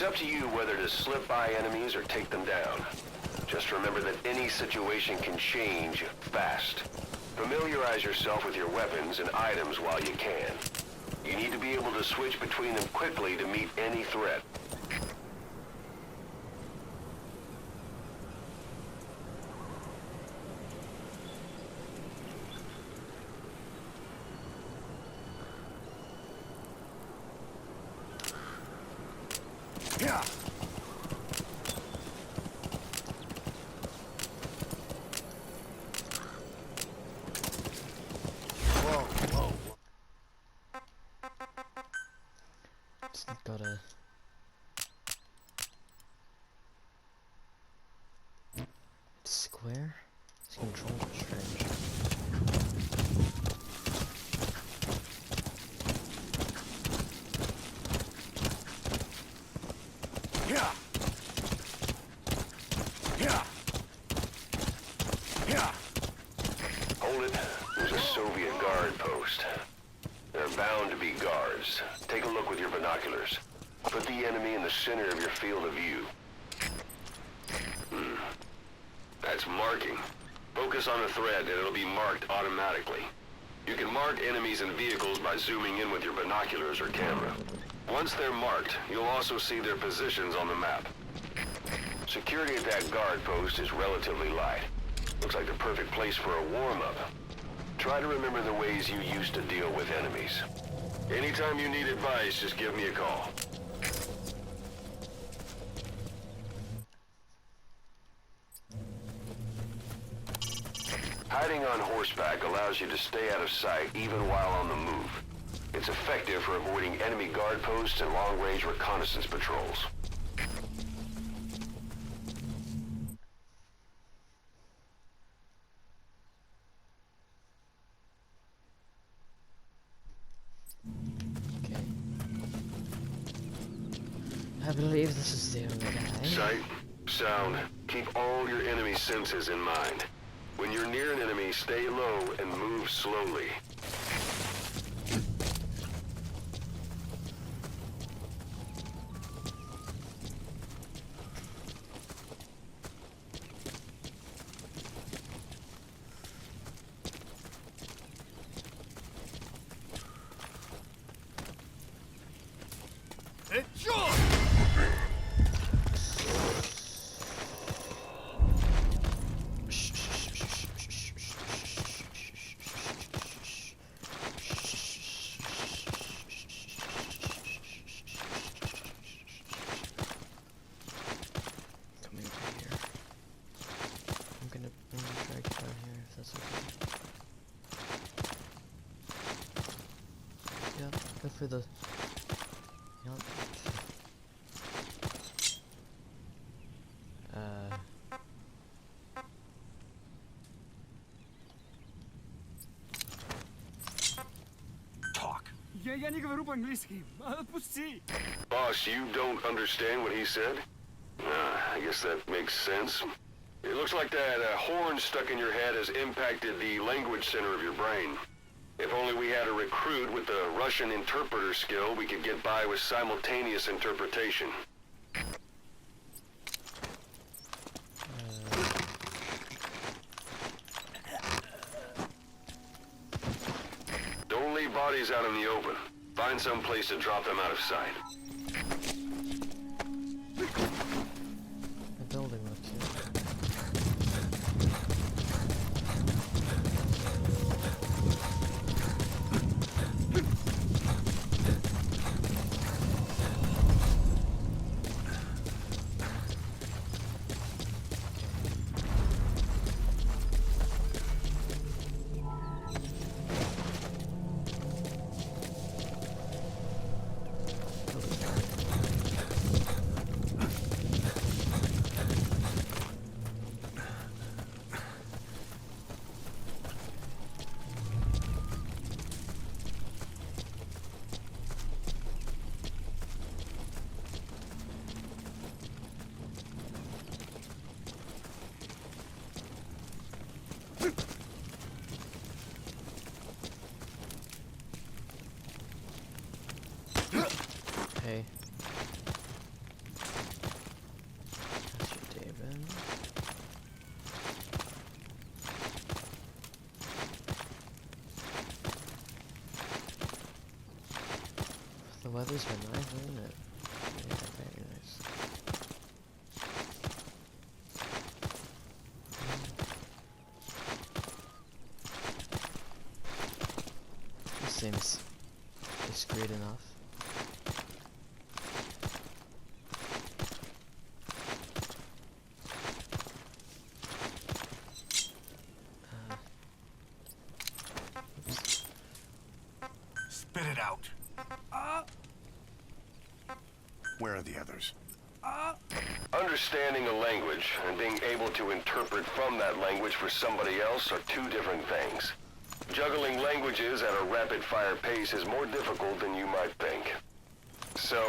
It's up to you whether to slip by enemies or take them down. Just remember that any situation can change fast. Familiarize yourself with your weapons and items while you can. You need to be able to switch between them quickly to meet any threat. Yeah. Whoa. Just gotta square. This controls are strange. Yeah. Hold it. There's a Soviet guard post. There are bound to be guards. Take a look with your binoculars. Put the enemy in the center of your field of view. That's marking. Focus on the thread and it'll be marked automatically. You can mark enemies and vehicles by zooming in with your binoculars or camera. Once they're marked, you'll also see their positions on the map. Security at that guard post is relatively light. Looks like the perfect place for a warm-up. Try to remember the ways you used to deal with enemies. Anytime you need advice, just give me a call. Hiding on horseback allows you to stay out of sight even while on the move. It's effective for avoiding enemy guard posts and long-range reconnaissance patrols. Okay. I believe this is the only guy. Sight, sound, keep all your enemy senses in mind. When you're near an enemy, stay low and move slowly. Coming over here. I'm gonna drag it down here if that's okay. Yep, go for the... Yep. Talk. Я не говорю по-английски. Отпусти. Boss, you don't understand what he said? I guess that makes sense. It looks like that horn stuck in your head has impacted the language center of your brain. If only we had a recruit with the Russian interpreter skill, we could get by with simultaneous interpretation. Don't leave bodies out in the open. Find some place to drop them out of sight. A building left here. Okay. The weather's been nice, isn't it? Yeah, very nice. This seems discreet enough. Oops. Spit it out. Where are the others? Understanding a language and being able to interpret from that language for somebody else are two different things. Juggling languages at a rapid-fire pace is more difficult than you might think. So,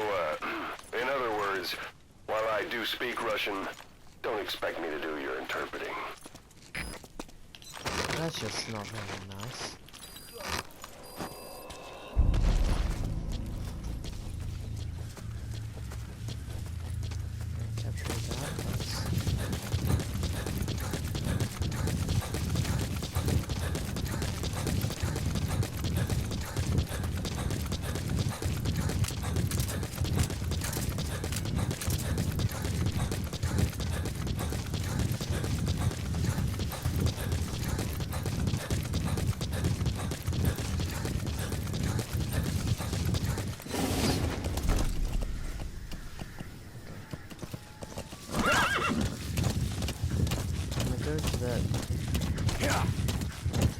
in other words, while I do speak Russian, don't expect me to do your interpreting. That's just not very nice. Capture that. Go to that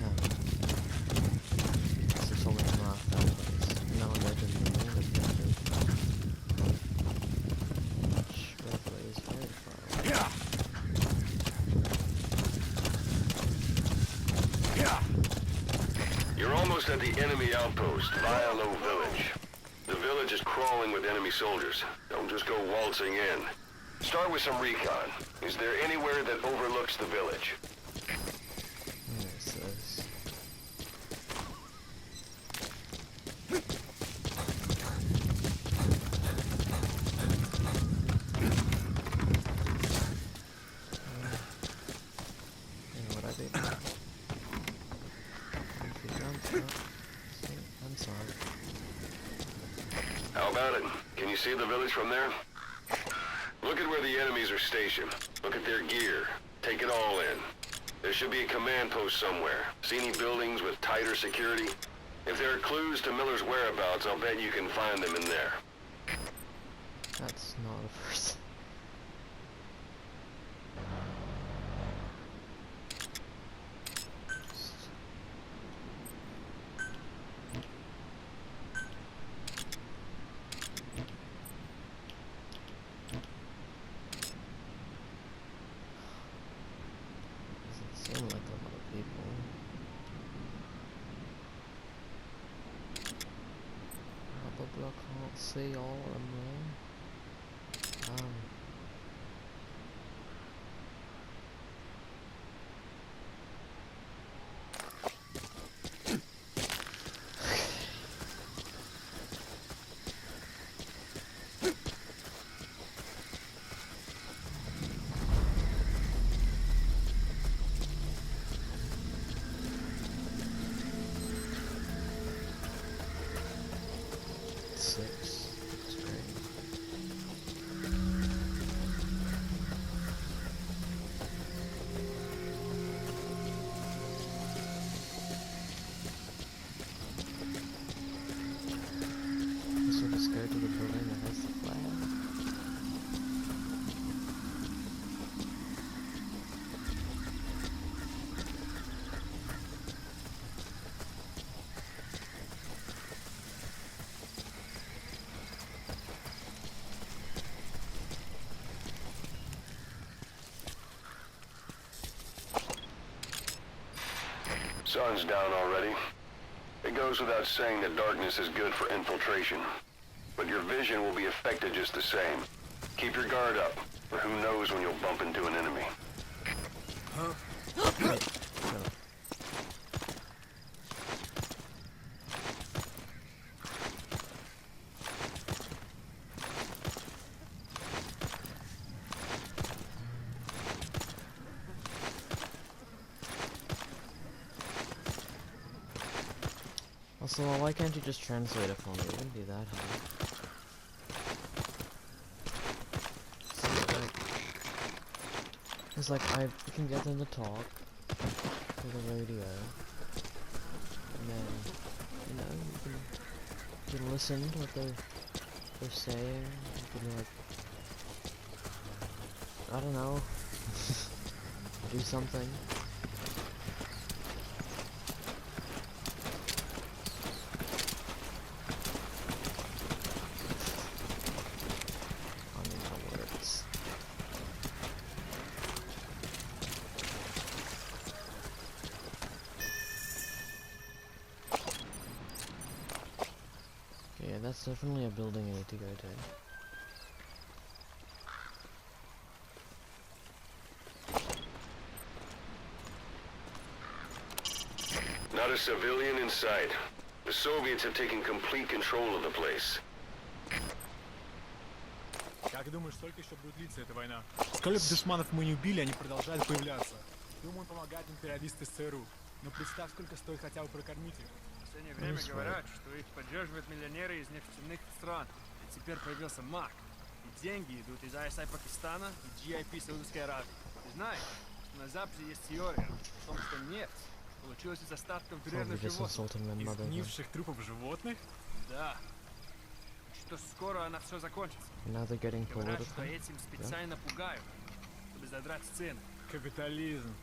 town. So it's only come off that place. Now I'm making the main objective. Which roughly is very far away. You're almost at the enemy outpost, Vialo Village. The village is crawling with enemy soldiers. Don't just go waltzing in. Start with some recon. Is there anywhere that overlooks the village? Yes, this. And what I did. I'm sorry. How about it? Can you see the village from there? Look at where the enemies are stationed. Look at their gear. Take it all in. There should be a command post somewhere. See any buildings with tighter security? If there are clues to Miller's whereabouts, I'll bet you can find them in there. That's not a first. Doesn't seem like a lot of people. Probably I can't see all of them though. Six. That's great. Guess we'll just go to the building that has the flag. Sun's down already. It goes without saying that darkness is good for infiltration. But your vision will be affected just the same. Keep your guard up, or who knows when you'll bump into an enemy. Wait, shut up. So why can't you just translate it for me? It wouldn't be that hard. It's like I can get them to talk to the radio, and then you know you can listen to what they're saying. You can like I don't know do something. I mean my words. Yeah, that's definitely a building I need to go to. Not a civilian in sight. The Soviets have taken complete control of the place. Как думаешь, сколько еще будет длиться эта война? Сколько бы душманов мы не убили, они продолжают появляться. Думаю, помогают империалисты ЦРУ. Но представь, сколько стоит хотя бы прокормить их. В последнее время говорят, что их поддерживают миллионеры из нефтяных стран. И теперь появился МАК. И деньги идут из ISI Пакистана и GIP Саудовской Аравии. Ты знаешь, что на Западе есть теория о том, что нефть получилась из остатков Probably древних just животных. insulting my Из mother. Then. гнивших трупов животных? Да. Что скоро она все закончится. Now they're getting Говорят, political. что этим специально пугают, чтобы задрать цены. Капитализм.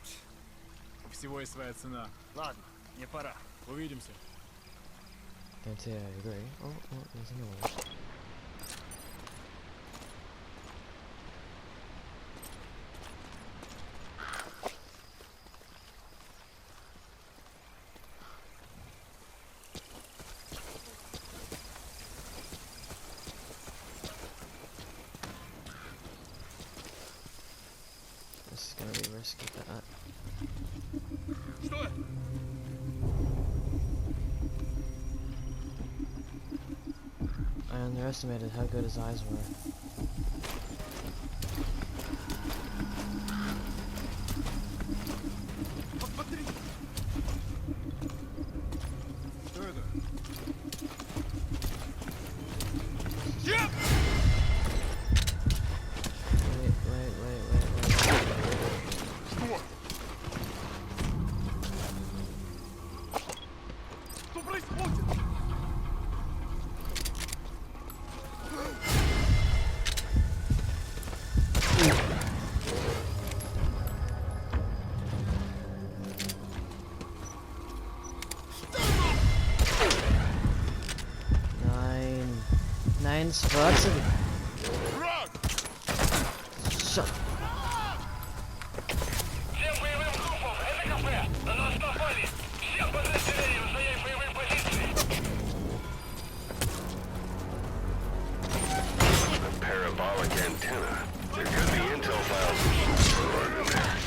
У всего есть своя цена. Ладно, мне пора. Увидимся. Can't say I agree. Oh, there's another one. This is gonna be risky, that. Что? I underestimated how good his eyes were. Посмотри! Что это? Wait. Что? Что происходит? Nine spots of shut. Всем боевым группам, это кафе! На нас напали! Всем подразделениям занять боевые позиции! A parabolic antenna. There could be intel files stored in there.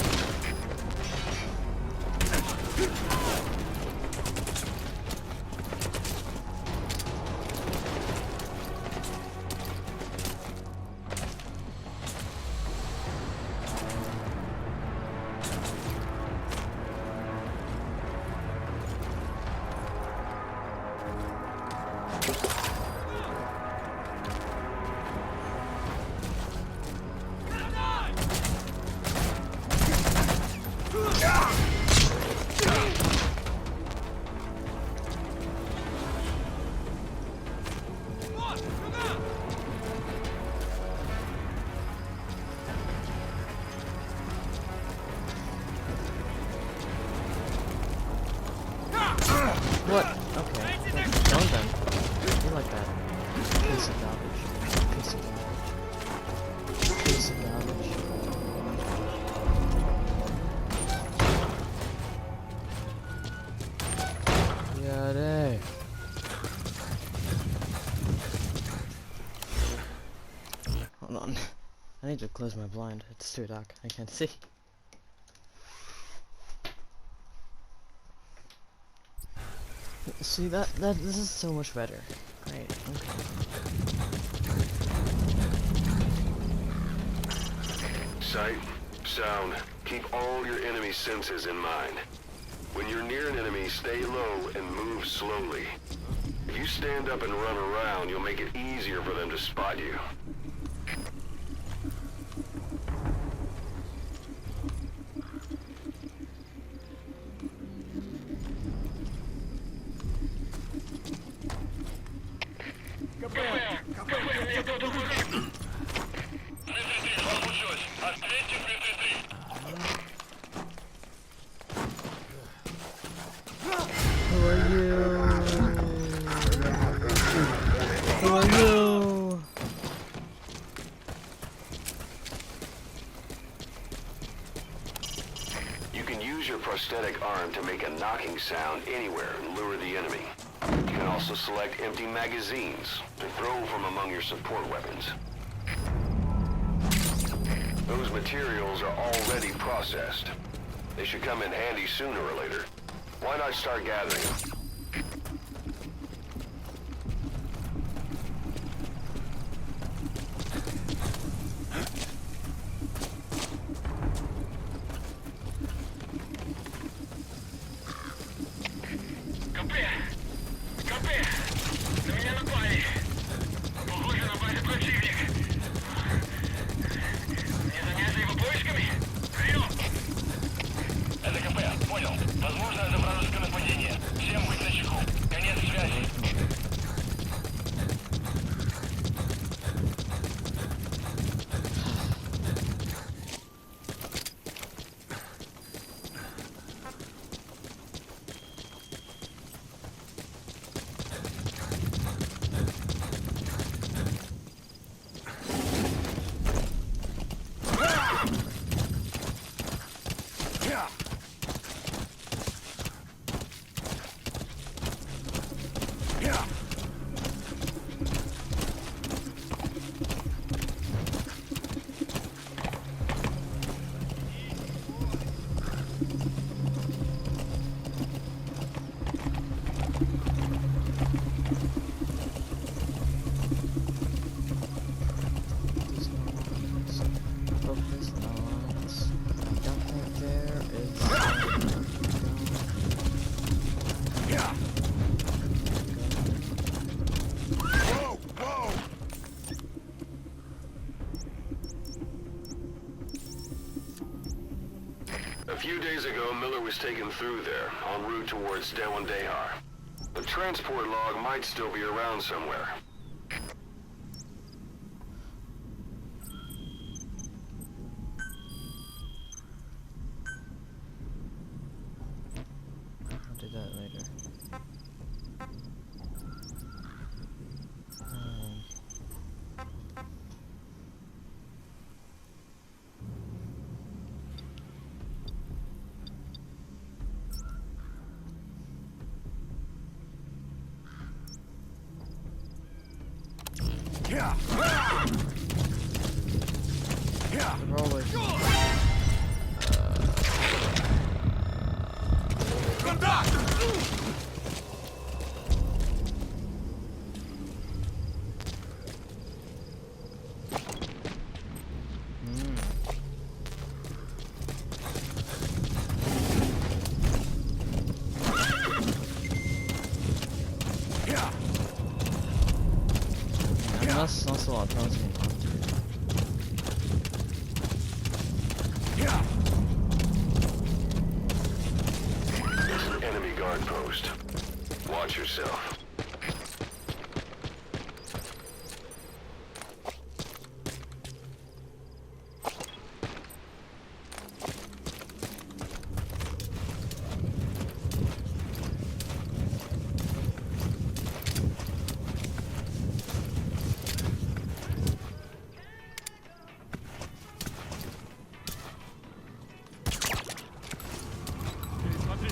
What? Okay. Don't then. You like that. Piece of garbage. Piece of garbage. Piece of garbage. Yeah, day. Hold on. I need to close my blind. It's too dark. I can't see. See that this is so much better. Great. Okay. Sight, sound, keep all your enemy senses in mind. When you're near an enemy, stay low and move slowly. stand up and run around, you'll make it easier for them to spot you. КП! КП! 333, что случилось? Ответьте, 333! Who are you? Who are you? You can use your prosthetic arm to make a knocking sound anywhere and lure the enemy. You can also select empty magazines to throw from among your support weapons. Those materials are already processed. They should come in handy sooner or later. Why not start gathering them? КП! КП! На меня напали! Похоже, на базе противник! Не заняться его поисками? Прием! Это КП, понял. Возможно, это вражеское нападение. Всем быть начеку. Конец связи. Focus knots. I don't think there is. Whoa! Whoa! A few days ago, Miller was taken through there, en route towards Dewandehar. The transport log might still be around somewhere. I'll do that later. Yeah! Yeah! Rolling. Контакт! Yeah! That's a lot of protein. Yeah! It's an enemy guard post. Watch yourself. Смотри,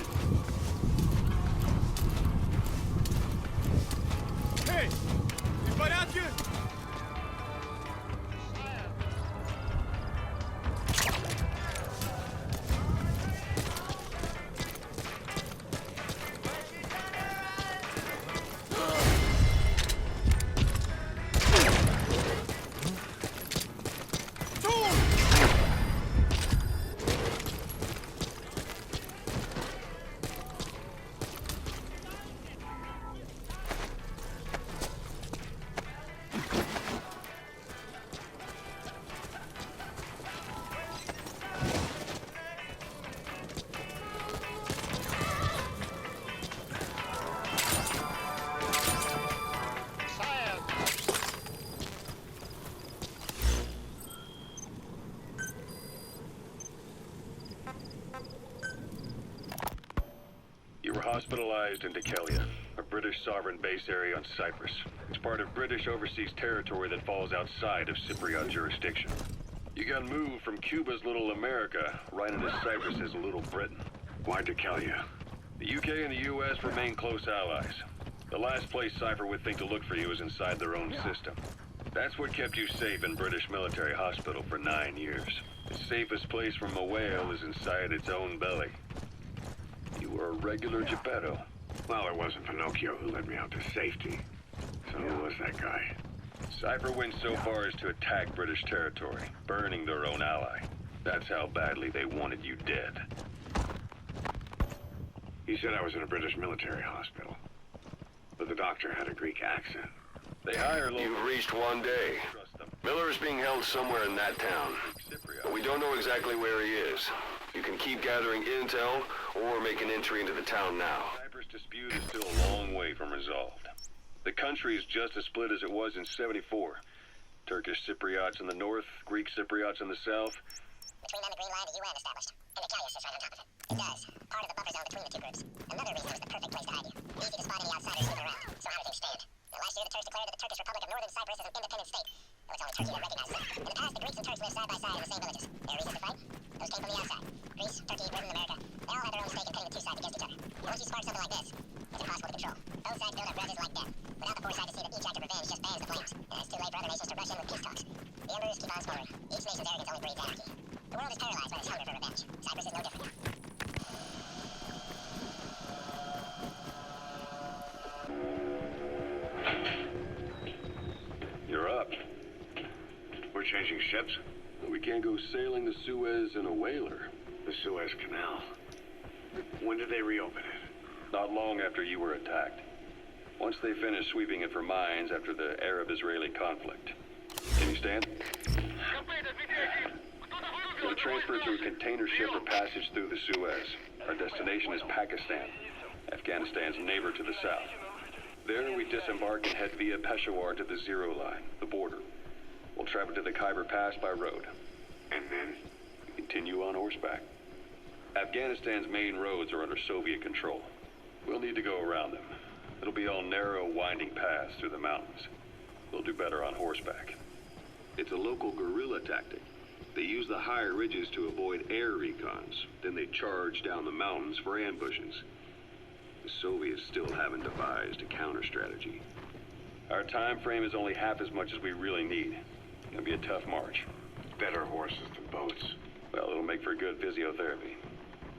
hospitalized in Dikelia, a British sovereign base area on Cyprus. It's part of British overseas territory that falls outside of Cypriot jurisdiction. You got moved from Cuba's Little America right into Cyprus's Little Britain. Why Dikelia? The UK and the US remain close allies. The last place Cypher would think to look for you is inside their own system. That's what kept you safe in British military hospital for 9 years. The safest place from a whale is inside its own belly. You were a regular Geppetto. Well, it wasn't Pinocchio who led me out to safety. So who was that guy? Cypher went so far as to attack British territory, burning their own ally. That's how badly they wanted you dead. He said I was in a British military hospital. But the doctor had a Greek accent. They hire local... You've reached one day. Trust them. Miller is being held somewhere in that town. But we don't know exactly where he is. You can keep gathering intel, or make an entry into the town now. Cyprus dispute is still a long way from resolved. The country is just as split as it was in '74. Turkish Cypriots in the north, Greek Cypriots in the south. Between them, the Green Line, the UN established. And Italia sits right on top of it. It does. Part of the buffer zone between the two groups. Another reason it was the perfect place to hide you. Easy to spot any outsiders snooping around. So how do things stand? Now, last year, the Turks declared that the Turkish Republic of Northern Cyprus is an independent state. Though it's only Turkey that recognizes it. In the past, the Greeks and Turks lived side by side in the same villages. There are reasons to fight. Those came from the outside. Greece, Turkey, Britain, America. They all had their own stake in pitting the two sides against each other. And once you spark something like this, it's impossible to control. Both sides build up grudges like death, without the foresight to see that each act of revenge just fans the flames. And it's too late for other nations to rush in with peace talks. The embers keep on smoldering. Each nation's arrogance only breeds anarchy. The world is paralyzed by its hunger for revenge. Cyprus is no different. You're up. We're changing ships? We can't go sailing the Suez in a whaler. The Suez Canal. When did they reopen it? Not long after you were attacked. Once they finished sweeping it for mines after the Arab-Israeli conflict. Can you stand? We'll transfer through a container ship or passage through the Suez. Our destination is Pakistan, Afghanistan's neighbor to the south. There we disembark and head via Peshawar to the Zero Line, the border. We'll travel to the Khyber Pass by road. And then? Continue on horseback. Afghanistan's main roads are under Soviet control. We'll need to go around them. It'll be all narrow, winding paths through the mountains. We'll do better on horseback. It's a local guerrilla tactic. They use the higher ridges to avoid air recons. Then they charge down the mountains for ambushes. The Soviets still haven't devised a counter-strategy. Our time frame is only half as much as we really need. It'll be a tough march. Better horses than boats. Well, it'll make for good physiotherapy.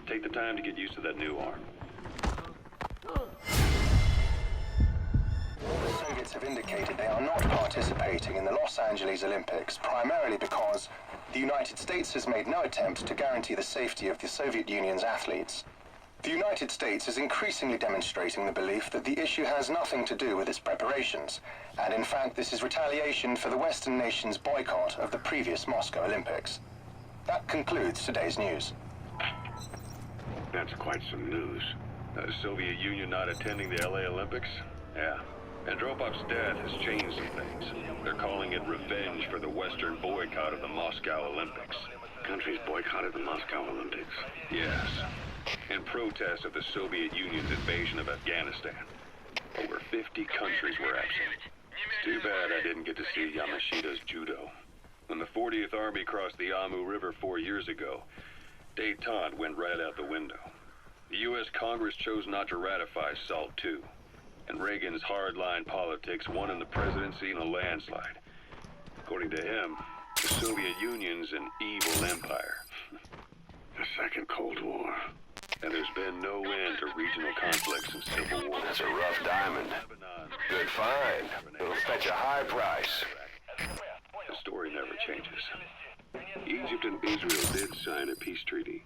Take the time to get used to that new arm. The Soviets have indicated they are not participating in the Los Angeles Olympics, primarily because the United States has made no attempt to guarantee the safety of the Soviet Union's athletes. The United States is increasingly demonstrating the belief that the issue has nothing to do with its preparations, and in fact this is retaliation for the Western nations' boycott of the previous Moscow Olympics. That concludes today's news. That's quite some news. The Soviet Union not attending the LA Olympics? Yeah. Andropov's death has changed some things. They're calling it revenge for the Western boycott of the Moscow Olympics. Countries boycotted the Moscow Olympics. Yes. In protest of the Soviet Union's invasion of Afghanistan. Over 50 countries were absent. It's too bad I didn't get to see Yamashita's judo. When the 40th Army crossed the Amu River 4 years ago, détente went right out the window. The U.S. Congress chose not to ratify SALT II, and Reagan's hardline politics won in the presidency in a landslide. According to him, the Soviet Union's an evil empire. The Second Cold War. And there's been no end to regional conflicts and civil war. That's a rough diamond. Good find. It'll fetch a high price. The story never changes. Egypt and Israel did sign a peace treaty.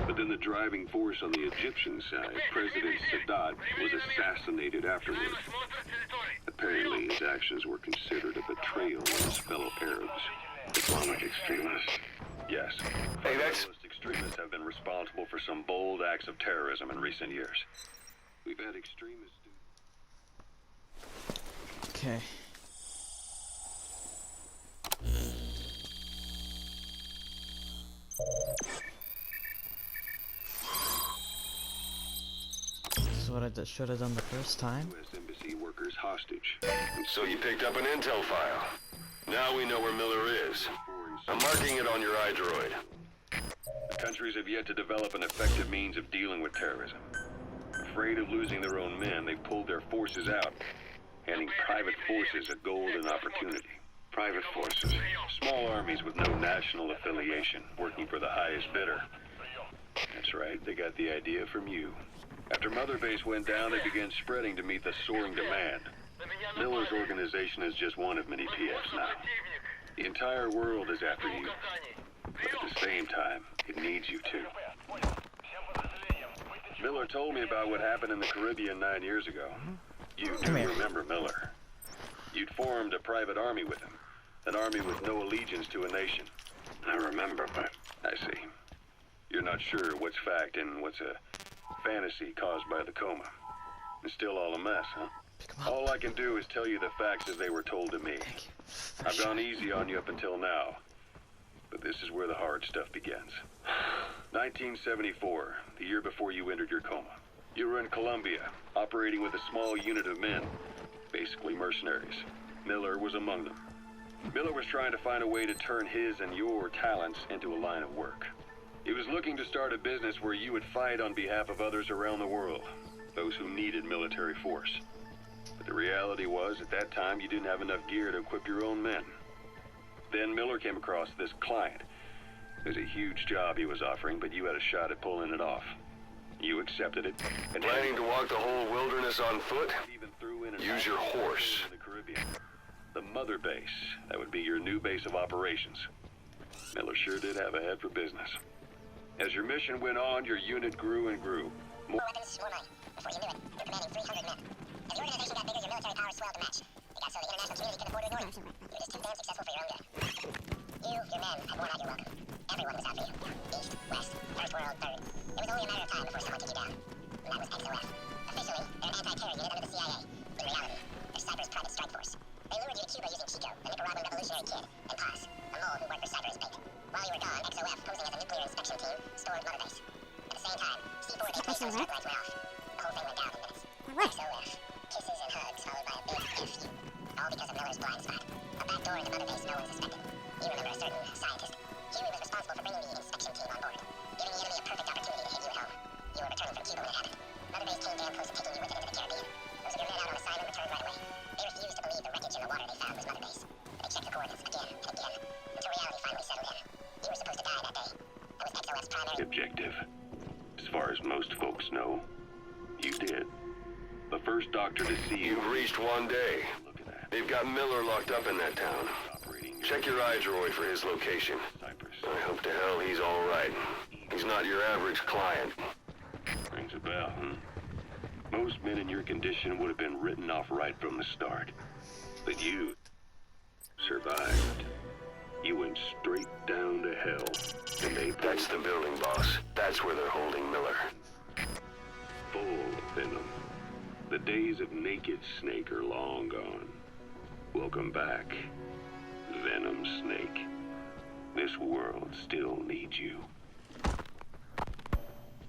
But then the driving force on the Egyptian side, President Sadat, was assassinated afterwards. Apparently, his actions were considered a betrayal of his fellow Arabs. Islamic extremists. Yes. Hey, that's... Fundamentalist extremists have been responsible for some bold acts of terrorism in recent years. We've had extremists do... Okay. I should have done the first time. U.S. Embassy workers hostage. So you picked up an intel file. Now we know where Miller is. I'm marking it on your iDroid. The countries have yet to develop an effective means of dealing with terrorism. Afraid of losing their own men, they've pulled their forces out, handing private forces a golden opportunity. Private forces. Small armies with no national affiliation, working for the highest bidder. That's right, they got the idea from you. After Mother Base went down, they began spreading to meet the soaring demand. Miller's organization is just one of many PFs now. The entire world is after you. But at the same time, it needs you too. Miller told me about what happened in the Caribbean 9 years ago. You do remember Miller. You'd formed a private army with him. An army with no allegiance to a nation. I remember, but I see. You're not sure what's fact and what's a fantasy caused by the coma. It's still all a mess, huh? All I can do is tell you the facts as they were told to me. I've gone easy on you up until now. But this is where the hard stuff begins. 1974, the year before you entered your coma. You were in Colombia, operating with a small unit of men, basically mercenaries. Miller was among them. Miller was trying to find a way to turn his and your talents into a line of work. He was looking to start a business where you would fight on behalf of others around the world, those who needed military force. But the reality was, at that time, you didn't have enough gear to equip your own men. Then Miller came across this client. It was a huge job he was offering, but you had a shot at pulling it off. You accepted it. And Planning to walk the whole wilderness on foot? even threw in an Use your horse. in the Caribbean. The Mother Base. That would be your new base of operations. Miller sure did have a head for business. As your mission went on, your unit grew and grew. More weapons, more money. Before you knew it, you're commanding 300 men. As the organization got bigger, your military power swelled to match. It got so the international community couldn't afford to ignore you. You were just too damn successful for your own good. You, your men, had worn out your welcome. Everyone was out for you. East, west, first world, third. It was only a matter of time before someone took you down. And that was XOF. Officially, they're an anti-terror unit under the CIA. In reality, they're Cypher's private strike force. They lured you to Cuba using Chico, the Nicaraguan revolutionary kid, and Paz, a mole who worked for Cypher as bait. While you were gone, XOF, posing as a nuclear inspection team, stored Mother Base. At the same time, C4 they placed on strip lights went off. The whole thing went down in minutes. XOF. Kisses and hugs followed by a big F you. All because of Miller's blind spot. A back door into Mother Base no one suspected. You remember a certain scientist. Huey was responsible for bringing the inspection team on board, giving the enemy a perfect opportunity to hit you at home. You were returning from Cuba when it happened. Mother Base came damn close to taking you with it into the Caribbean. Those of your men out on assignment returned right away. They refused to believe the wreckage in the water they found was Mother Base. But they checked the coordinates again and again, until reality finally settled in. You were supposed to die that day. That was XOF's primary Objective. As far as most folks know, you did. The first doctor to see you. You've reached one day. Look at that. They've got Miller locked up in that town. Operating Check your iDroid for his location. Cyprus. I hope to hell he's all right. He's not your average client. Rings a bell, huh? Most men in your condition would have been written off right from the start. But you survived. You went straight down to hell. And they That's the building, boss. That's where they're holding Miller. full venom. The days of Naked Snake are long gone. Welcome back, Venom Snake. This world still needs you.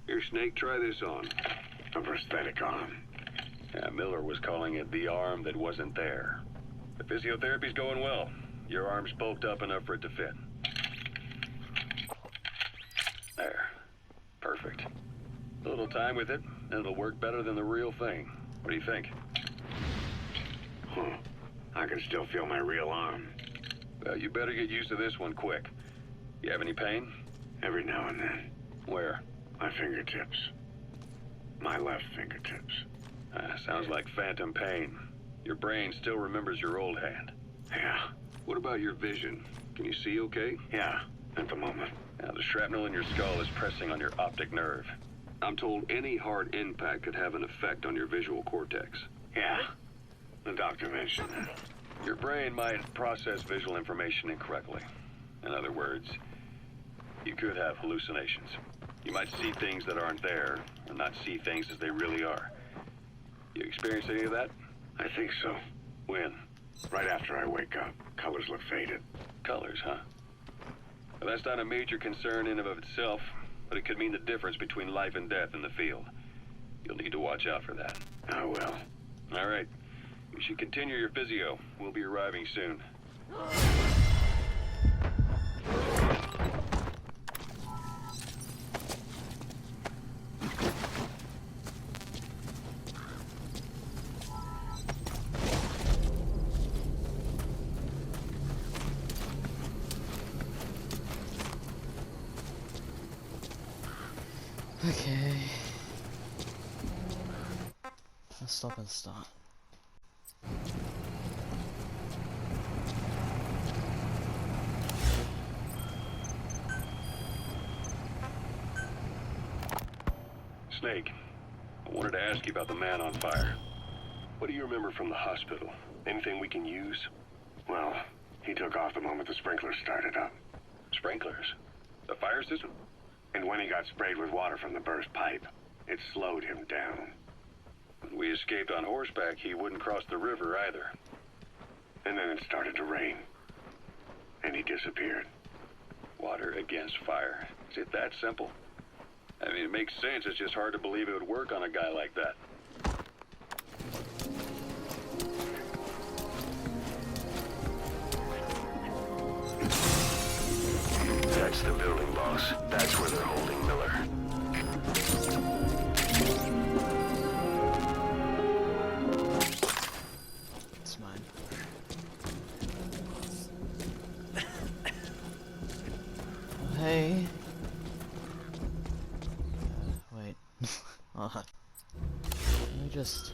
Here, Snake, try this on. a prosthetic arm. Yeah, Miller was calling it the arm that wasn't there. The physiotherapy's going well. Your arm's bulked up enough for it to fit. There. Perfect. A little time with it, and it'll work better than the real thing. What do you think? Huh. I can still feel my real arm. Well, you better get used to this one quick. You have any pain? Every now and then. Where? My fingertips. My left fingertips. Sounds like phantom pain. Your brain still remembers your old hand. Yeah. What about your vision? Can you see okay? Yeah. At the moment. Now, the shrapnel in your skull is pressing on your optic nerve. I'm told any hard impact could have an effect on your visual cortex. Yeah. The doctor mentioned that. Your brain might process visual information incorrectly. In other words, you could have hallucinations. You might see things that aren't there, or not see things as they really are. You experience any of that? I think so. When? Right after I wake up. Colors look faded. Colors, huh? Well, that's not a major concern in and of itself, but it could mean the difference between life and death in the field. You'll need to watch out for that. I will. All right. You should continue your physio. We'll be arriving soon. Okay. Let's stop and start. Snake, I wanted to ask you about the man on fire. What do you remember from the hospital? Anything we can use? Well, he took off the moment the sprinklers started up. Sprinklers? The fire system? And when he got sprayed with water from the burst pipe, it slowed him down. When we escaped on horseback, he wouldn't cross the river either. And then it started to rain. And he disappeared. Water against fire. Is it that simple? I mean, it makes sense. It's just hard to believe it would work on a guy like that. That's the building, boss. That's where they're holding Miller. It's mine. Oh, hey. Wait. Hold on. Let me just...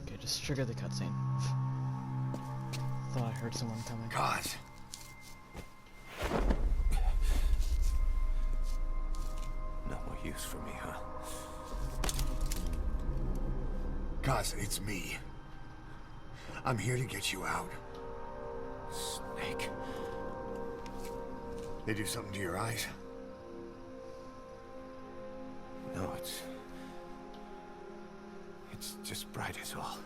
Okay, just trigger the cutscene. Thought I heard someone coming. God. No more use for me, huh? Guys, it's me. I'm here to get you out. Snake. They do something to your eyes? No, it's just bright as all.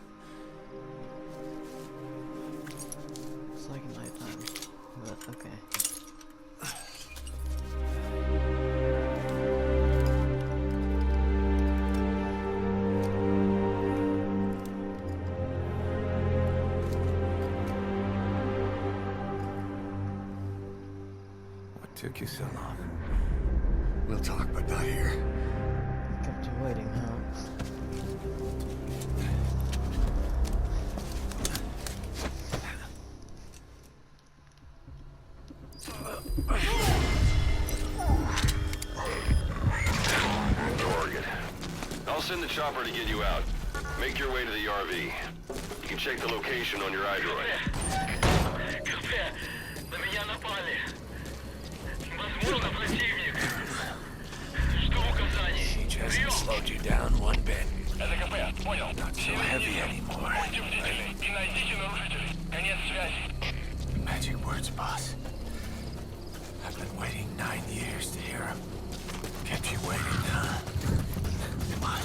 It's like nighttime, but okay. What took you so long? We'll talk, but not here. Kept you waiting, huh? Target. I'll send the chopper to get you out. Make your way to the RV. You can check the location on your iDroid. Кафе, на меня напали. Возможно, противник. Жду указаний. She hasn't slowed you down one bit. Это КП, понял. Not so heavy anymore. Будьте бдительны и найдите нарушителей. Конец связи. Magic words, boss. I've been waiting 9 years to hear them. Kept you waiting, huh? Come on.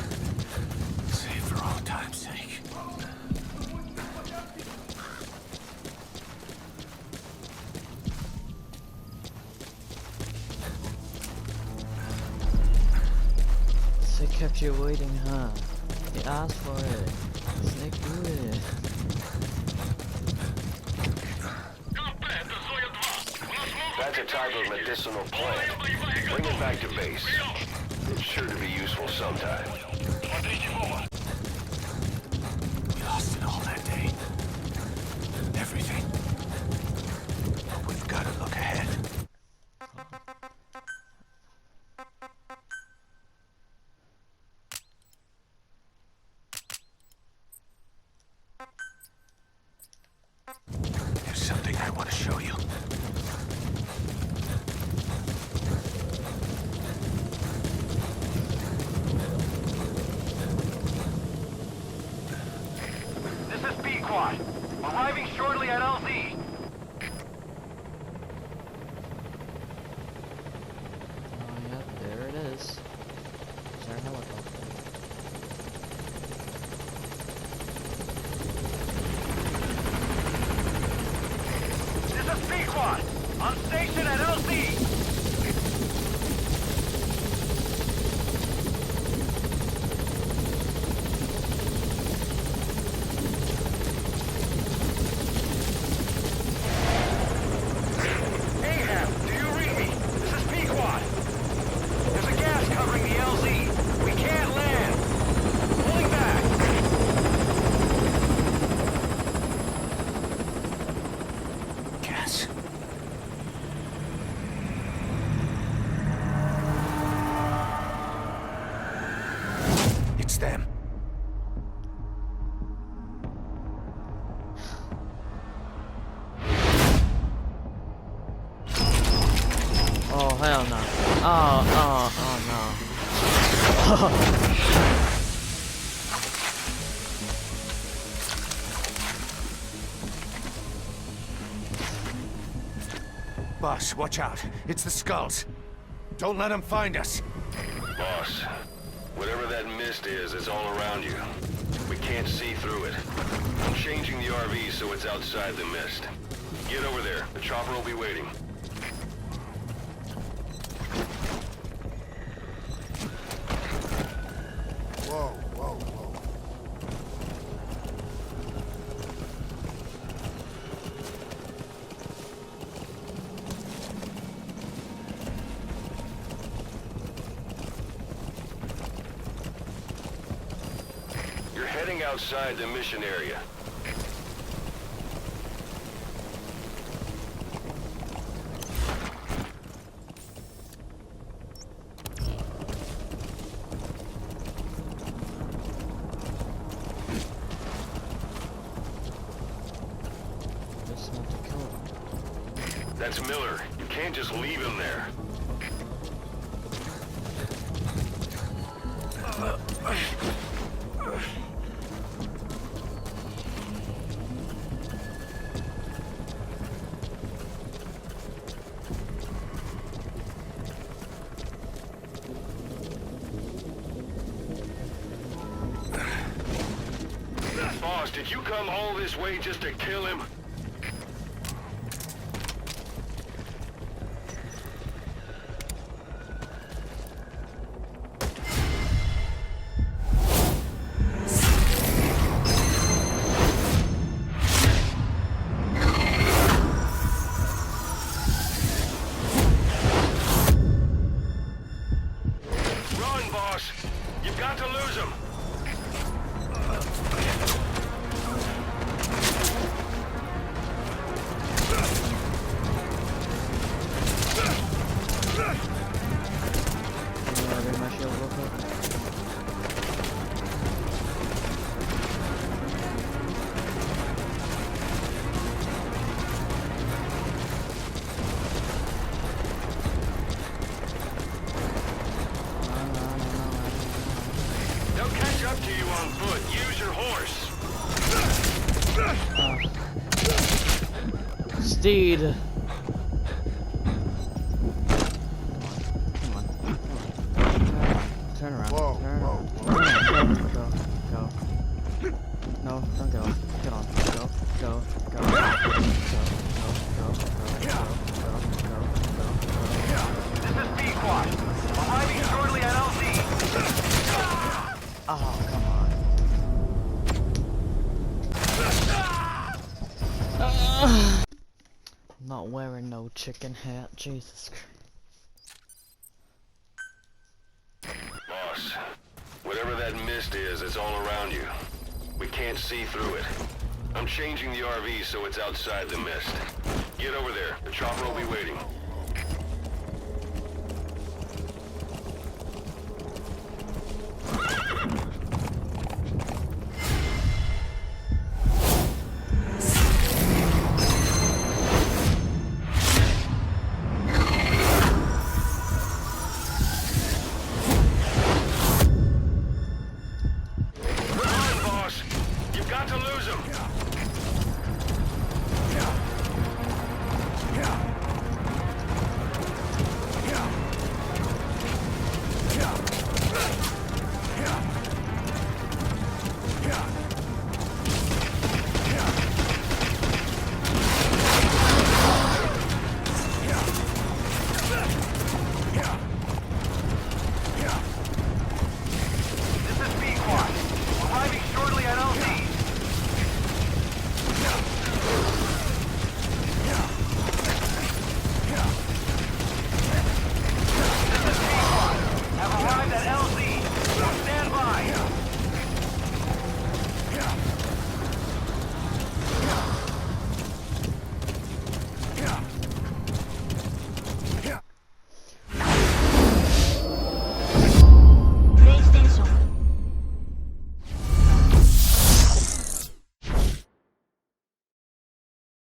Say it for all time's sake. They kept you waiting, huh? They asked for it. Snake, do it. КП, это Зоя 2. У нас много... That's a type of medicinal plant. Bring it back to base. It's sure to be useful sometime. Смотрите в оба. We lost it all that day. Everything. But we've got to look ahead. There's something I want to show you. This is B-Quad. Arriving shortly at LZ. Boss, watch out. It's the skulls. Don't let them find us. Boss, whatever that mist is, it's all around you. We can't see through it. I'm changing the RV so it's outside the mist. Get over there. The chopper will be waiting. Whoa, whoa, whoa. You're heading outside the mission area. Just not to kill him. That's Miller. You can't just leave him there. Boss, did you come all this way just to kill him? Run, boss! You've got to lose him! They'll catch up to you on foot. Use your horse. Steed. Turn around. Whoa, Turn whoa, around. Go. No, don't go. Get on. Go. This is B-Quad. Arriving shortly at LZ. Oh, come on. Not wearing no chicken hat. Jesus Christ. Boss, whatever that mist is, it's all around you. We can't see through it. I'm changing the RV so it's outside the mist. Get over there. The chopper will be waiting.